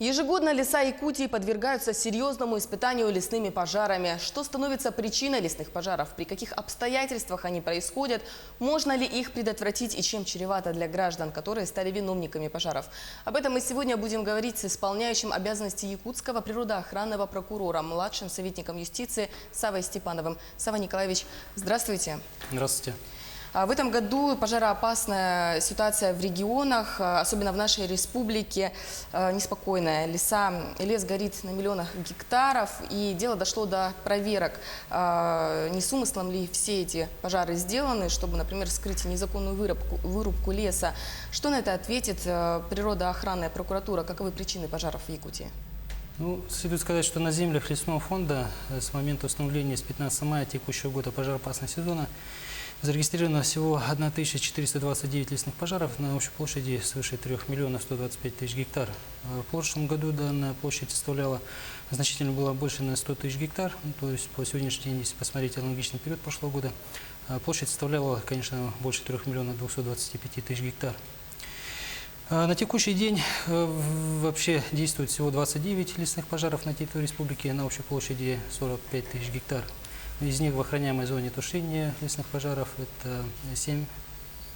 Ежегодно леса Якутии подвергаются серьезному испытанию лесными пожарами. Что становится причиной лесных пожаров? При каких обстоятельствах они происходят? Можно ли их предотвратить и чем чревато для граждан, которые стали виновниками пожаров? Об этом мы сегодня будем говорить с исполняющим обязанности якутского природоохранного прокурора, младшим советником юстиции Савой Степановым. Сава Николаевич, здравствуйте. Здравствуйте. В этом году пожароопасная ситуация в регионах, особенно в нашей республике, неспокойная. Лес горит на миллионах гектаров, и дело дошло до проверок. Не с умыслом ли все эти пожары сделаны, чтобы, например, скрыть незаконную вырубку леса? Что на это ответит природоохранная прокуратура? Каковы причины пожаров в Якутии? Следует сказать, что на землях лесного фонда с момента установления с 15 мая текущего года пожароопасного сезона зарегистрировано всего 1429 лесных пожаров на общей площади свыше 3 миллионов 125 тысяч гектар. В прошлом году данная площадь составляла значительно было больше на 100 тысяч гектар. То есть по сегодняшний день, если посмотреть аналогичный период прошлого года, площадь составляла, конечно, больше 3 миллионов 225 тысяч гектар. На текущий день вообще действует всего 29 лесных пожаров на территории республики на общей площади 45 тысяч гектар. Из них в охраняемой зоне тушения лесных пожаров это 7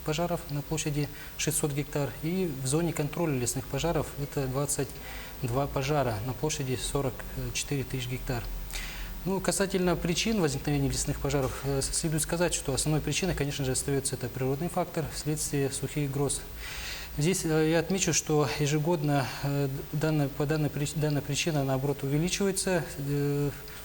пожаров на площади 600 гектар. И в зоне контроля лесных пожаров это 22 пожара на площади 44 тысяч гектар. Касательно причин возникновения лесных пожаров, следует сказать, что основной причиной, конечно же, остается это природный фактор вследствие сухих гроз. Здесь я отмечу, что ежегодно данная причина, наоборот, увеличивается.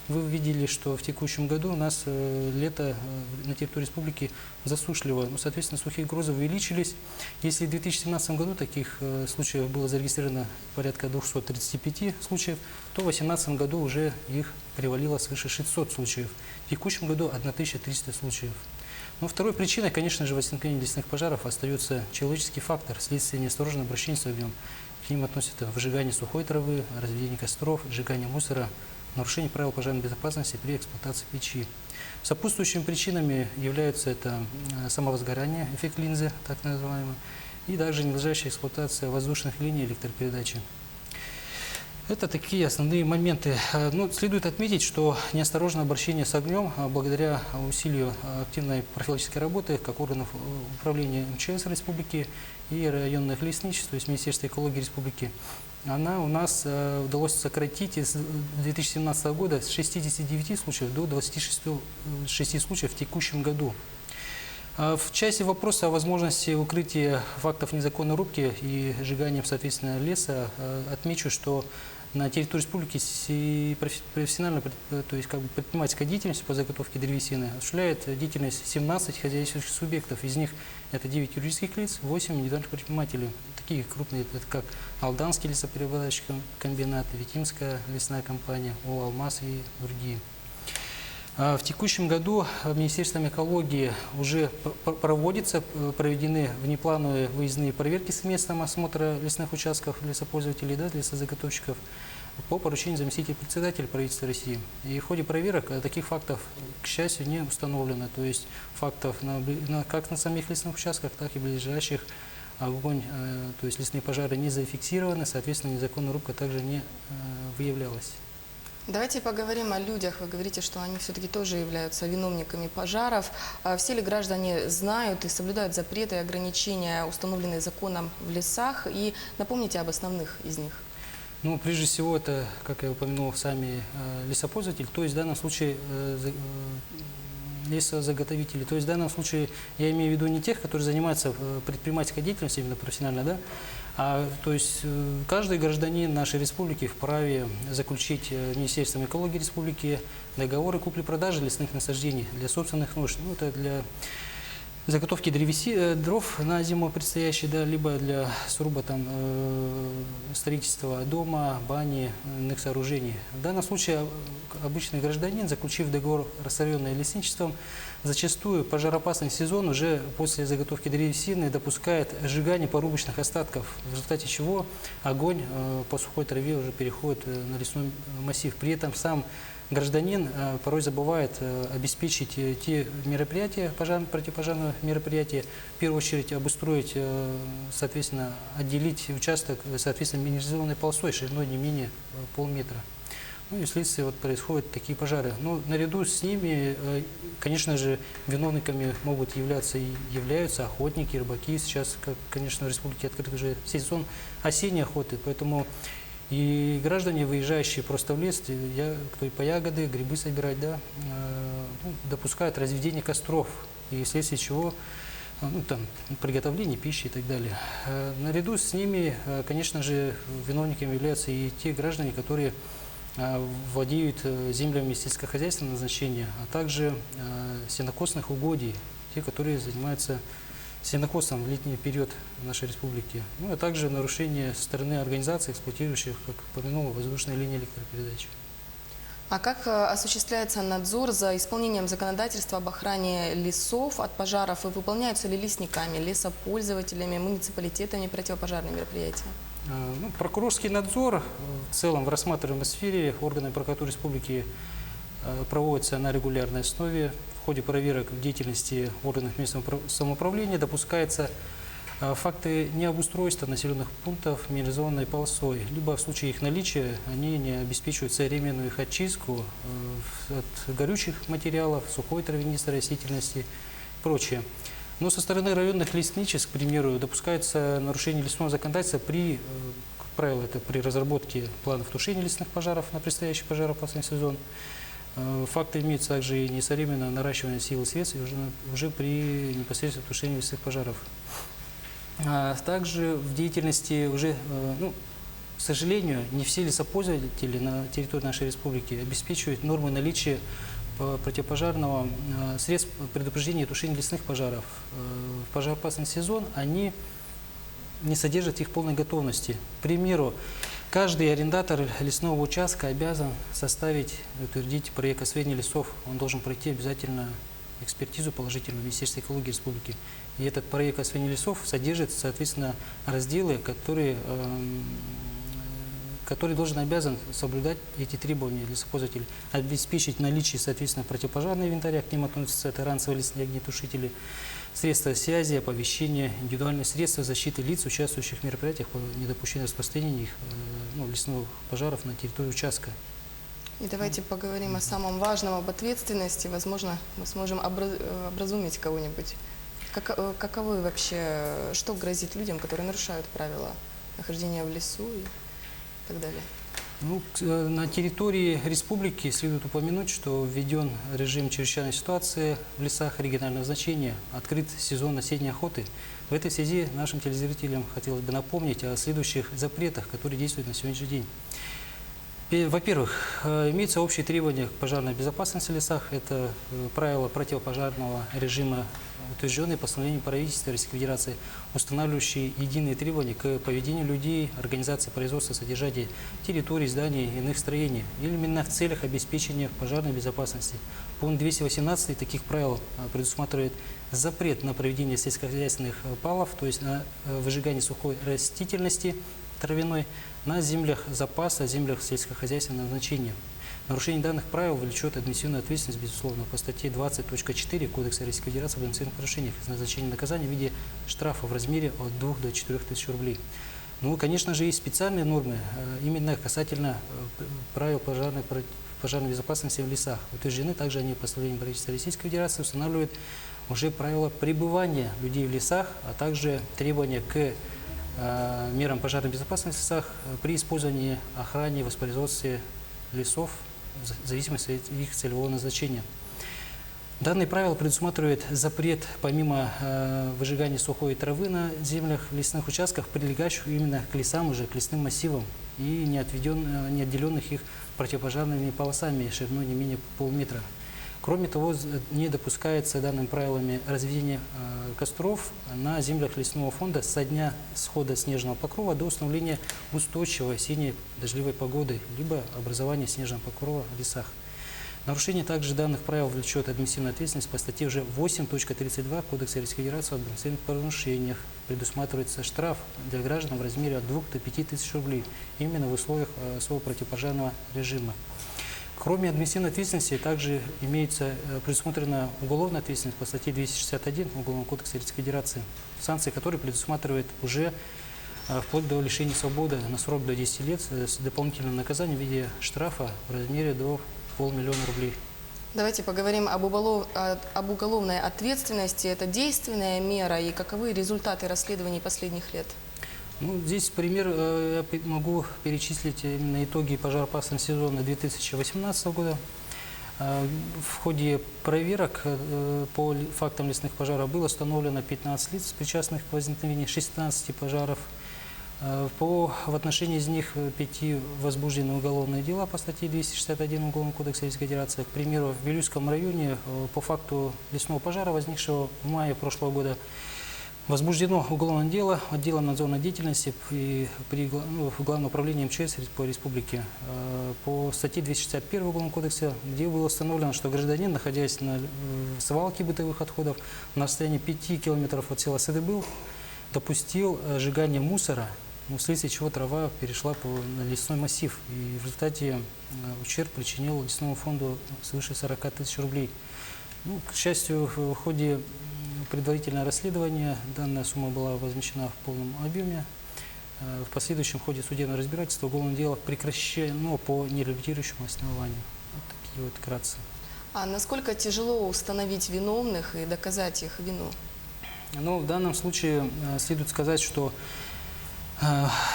Вы видели, что в текущем году у нас лето на территории республики засушливо. Соответственно, сухие грозы увеличились. Если в 2017 году таких случаев было зарегистрировано порядка 235 случаев, то в 2018 году уже их перевалило свыше 600 случаев. В текущем году 1300 случаев. Второй причиной, конечно же, возникновения лесных пожаров остается человеческий фактор вследствие неосторожного обращения с огнем. К ним относятся выжигание сухой травы, разведение костров, сжигание мусора, нарушение правил пожарной безопасности при эксплуатации печи. Сопутствующими причинами являются это самовозгорание, эффект линзы, так называемый, и также ненадлежащая эксплуатация воздушных линий электропередачи. Это такие основные моменты. Следует отметить, что неосторожное обращение с огнем, благодаря усилию активной профилактической работы как органов управления МЧС республики и районных лесничеств, то есть Министерства экологии республики, она у нас удалось сократить с 2017 года с 69 случаев до 26 случаев в текущем году. В части вопроса о возможности укрытия фактов незаконной рубки и сжигания, соответственно, леса, отмечу, что на территории республики профессионально, то есть предпринимательская деятельность по заготовке древесины осуществляет деятельность 17 хозяйственных субъектов. Из них это 9 юридических лиц, 8 индивидуальных предпринимателей. Такие крупные, это как Алданский лесоперерабатывающий комбинат, Витимская лесная компания, ОАЛМАЗ и другие. В текущем году Министерством экологии уже проведены внеплановые выездные проверки совместного осмотра лесных участков лесопользователей, лесозаготовщиков по поручению заместителя председателя правительства России. И в ходе проверок таких фактов, к счастью, не установлено. То есть фактов как на самих лесных участках, так и ближайших огонь, то есть лесные пожары не зафиксированы, соответственно, незаконная рубка также не выявлялась. Давайте поговорим о людях. Вы говорите, что они все-таки тоже являются виновниками пожаров. Все ли граждане знают и соблюдают запреты и ограничения, установленные законом в лесах? И напомните об основных из них. Прежде всего, это, как я упомянул, сами лесопользователи, то есть в данном случае лесозаготовители. То есть в данном случае я имею в виду не тех, которые занимаются предпринимательской деятельностью, именно профессионально, то есть каждый гражданин нашей республики вправе заключить Министерством экологии республики договоры купли-продажи лесных насаждений для собственных нужд. Это для заготовки дров на зиму предстоящей, либо для сруба строительства дома, бани, иных сооружений. В данном случае обычный гражданин, заключив договор, растворенный лесничеством, зачастую пожароопасный сезон уже после заготовки древесины допускает сжигание порубочных остатков, в результате чего огонь по сухой траве уже переходит на лесной массив. При этом сам гражданин порой забывает обеспечить те мероприятия, противопожарные мероприятия, в первую очередь обустроить, соответственно, отделить участок, соответственно, минерализованной полосой шириной не менее полметра. Ну и вследствие вот происходят такие пожары. Но наряду с ними, конечно же, виновниками могут являться и являются охотники, рыбаки. Сейчас, конечно, в республике открыт уже сезон осенней охоты, поэтому и граждане, выезжающие просто в лес, кто и по ягоды, грибы собирать, да, допускают разведение костров, и вследствие чего приготовление пищи и так далее. Наряду с ними, конечно же, виновниками являются и те граждане, которые владеют землями сельскохозяйственного назначения, а также сенокосных угодий, те, которые занимаются сенокосом в летний период в нашей республике. Ну, а также нарушение со стороны организаций, эксплуатирующих, как упомянул, воздушные линии электропередач. А как осуществляется надзор за исполнением законодательства об охране лесов от пожаров и выполняются ли лесниками, лесопользователями, муниципалитетами противопожарные мероприятия? Прокурорский надзор в целом в рассматриваемой сфере органами прокуратуры республики проводится на регулярной основе. В ходе проверок в деятельности органов местного самоуправления допускаются факты необустройства населенных пунктов минерализованной полосой, либо в случае их наличия они не обеспечивают современную их очистку от горючих материалов, сухой травянистой растительности и прочее. Но со стороны районных лесничеств, к примеру, допускается нарушение лесного законодательства как правило, это при разработке планов тушения лесных пожаров на предстоящий пожароопасный сезон. Факты имеются также и несовременное наращивание сил и средств уже при непосредственном тушении лесных пожаров. Также в деятельности уже, к сожалению, не все лесопользователи на территории нашей республики обеспечивают нормы наличия противопожарного средств предупреждения и тушения лесных пожаров. В пожароопасный сезон они не содержат их полной готовности. К примеру, каждый арендатор лесного участка обязан составить, утвердить проект освоения лесов. Он должен пройти обязательно экспертизу положительную в Министерстве экологии республики. И этот проект освоения лесов содержит, соответственно, разделы, которые должен обязан соблюдать эти требования лесопользователя, обеспечить наличие, соответственно, противопожарного инвентаря, к ним относятся это ранцевые лесные огнетушители, средства связи, оповещения, индивидуальные средства защиты лиц, участвующих в мероприятиях по недопущению распространения лесных пожаров на территории участка. И давайте поговорим о самом важном, об ответственности. Возможно, мы сможем образумить кого-нибудь. Каковы вообще, что грозит людям, которые нарушают правила нахождения в лесу и так далее? На территории республики следует упомянуть, что введен режим чрезвычайной ситуации в лесах регионального значения, открыт сезон осенней охоты. В этой связи нашим телезрителям хотелось бы напомнить о следующих запретах, которые действуют на сегодняшний день. Во-первых, имеются общие требования к пожарной безопасности в лесах. Это правила противопожарного режима, утвержденные постановлением правительства Российской Федерации, устанавливающие единые требования к поведению людей, организации производства, содержания территорий, зданий и иных строений, именно в целях обеспечения пожарной безопасности. Пункт 218 таких правил предусматривает запрет на проведение сельскохозяйственных палов, то есть на выжигание сухой растительности травяной, на землях запаса, землях сельскохозяйственного назначения. Нарушение данных правил влечет административную ответственность, безусловно, по статье 20.4 Кодекса Российской Федерации об административных нарушениях с назначением наказания в виде штрафа в размере от 2 до 4 тысяч рублей. Конечно же, есть специальные нормы именно касательно правил пожарной безопасности в лесах. Утверждены также они постановлением правительства Российской Федерации, устанавливают уже правила пребывания людей в лесах, а также требования к мерам пожарной безопасности в лесах при использовании, охране и воспроизводстве лесов в зависимости от их целевого назначения. Данные правила предусматривают запрет, помимо выжигания сухой травы на землях лесных участков, прилегающих именно к лесам, уже к лесным массивам, и не отделенных их противопожарными полосами шириной не менее полметра. Кроме того, не допускается данными правилами разведение костров на землях лесного фонда со дня схода снежного покрова до установления устойчивой осенней дождливой погоды, либо образования снежного покрова в лесах. Нарушение также данных правил влечет административную ответственность по статье уже 8.32 Кодекса Российской Федерации об административных правонарушениях. Предусматривается штраф для граждан в размере от 2 до 5 тысяч рублей, именно в условиях своего противопожарного режима. Кроме административной ответственности, также имеется предусмотрена уголовная ответственность по статье 261 Уголовного кодекса Российской Федерации, санкции которой предусматривает уже вплоть до лишения свободы на срок до 10 лет с дополнительным наказанием в виде штрафа в размере до 500 000 рублей. Давайте поговорим об уголовной ответственности. Это действенная мера и каковы результаты расследований последних лет? Ну, здесь пример я могу перечислить именно итоги пожароопасного сезона 2018 года. В ходе проверок по фактам лесных пожаров было установлено 15 лиц, причастных к возникновению 16 пожаров. В отношении из них 5 возбуждены уголовные дела по статье 261 Уголовного кодекса Российской Федерации. К примеру, в Вилюйском районе по факту лесного пожара, возникшего в мае прошлого года, возбуждено уголовное дело отделом надзорной деятельности при Главном управлении МЧС по республике по статье 261 Уголовного кодекса, где было установлено, что гражданин, находясь на свалке бытовых отходов на расстоянии 5 километров от села Садыбыл, допустил сжигание мусора, вследствие чего трава перешла на лесной массив. И в результате ущерб причинил лесному фонду свыше 40 000 рублей. Ну, к счастью, в ходе предварительного расследования данная сумма была возмещена в полном объеме. В последующем ходе судебного разбирательства уголовное дело прекращено по нереабилитирующему основанию. Вот такие вот вкратце. А насколько тяжело установить виновных и доказать их вину? Ну, в данном случае следует сказать, что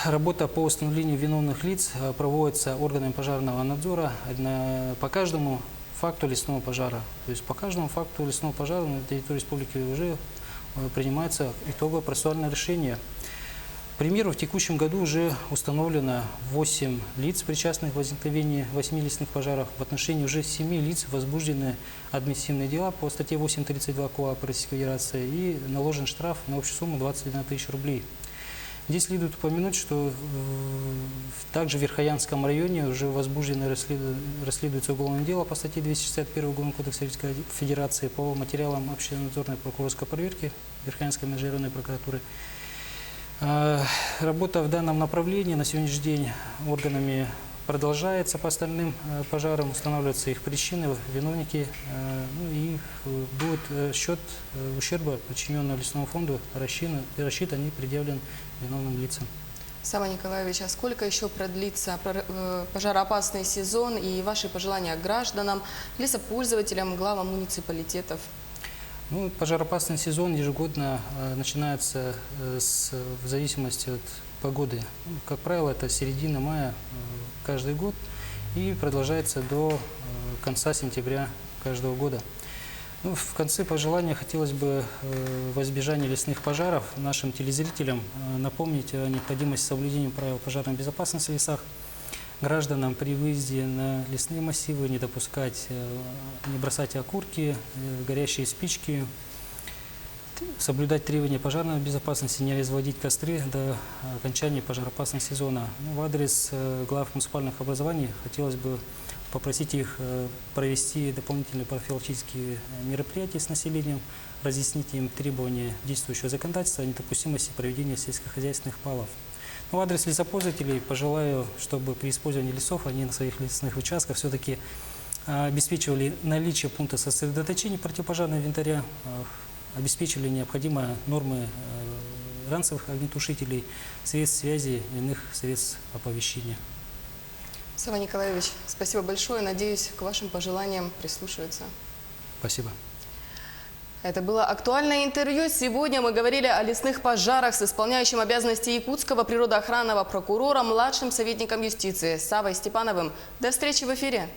работа по установлению виновных лиц проводится органами пожарного надзора по каждому факту лесного пожара. То есть по каждому факту лесного пожара на территории республики уже принимается итоговое процессуальное решение. К примеру, в текущем году уже установлено 8 лиц, причастных к возникновению 8 лесных пожаров. В отношении уже 7 лиц возбуждены административные дела по статье 8.32 КоАП Российской Федерации и наложен штраф на общую сумму 21 000 рублей. Здесь следует упомянуть, что также в Верхоянском районе уже возбуждено расследуется уголовное дело по статье 261 Уголовного кодекса Российской Федерации по материалам общенадзорной прокурорской проверки Верхоянской межрайонной прокуратуры. Работа в данном направлении на сегодняшний день органами продолжается по остальным пожарам, устанавливаются их причины, виновники, ну и будет счет ущерба, причиненного лесному фонду, рассчитан и предъявлен виновным лицам. Сава Николаевич, а сколько еще продлится пожароопасный сезон и ваши пожелания гражданам, лесопользователям, главам муниципалитетов? Ну, пожароопасный сезон ежегодно начинается в зависимости от погоды. Как правило, это середина мая каждый год и продолжается до конца сентября каждого года. Ну, в конце пожелания хотелось бы во избежание лесных пожаров нашим телезрителям напомнить о необходимости соблюдения правил пожарной безопасности в лесах, гражданам при выезде на лесные массивы не допускать, не бросать окурки, горящие спички, соблюдать требования пожарной безопасности, не разводить костры до окончания пожароопасного сезона. В адрес глав муниципальных образований хотелось бы попросить их провести дополнительные профилактические мероприятия с населением, разъяснить им требования действующего законодательства о недопустимости проведения сельскохозяйственных палов. В адрес лесопользователей пожелаю, чтобы при использовании лесов они на своих лесных участках все-таки обеспечивали наличие пункта сосредоточения противопожарного инвентаря, обеспечивали необходимые нормы ранцевых огнетушителей, средств связи и иных средств оповещения. Сава Николаевич, спасибо большое. Надеюсь, к вашим пожеланиям прислушаются. Спасибо. Это было актуальное интервью. Сегодня мы говорили о лесных пожарах с исполняющим обязанности якутского природоохранного прокурора, младшим советником юстиции Савой Степановым. До встречи в эфире.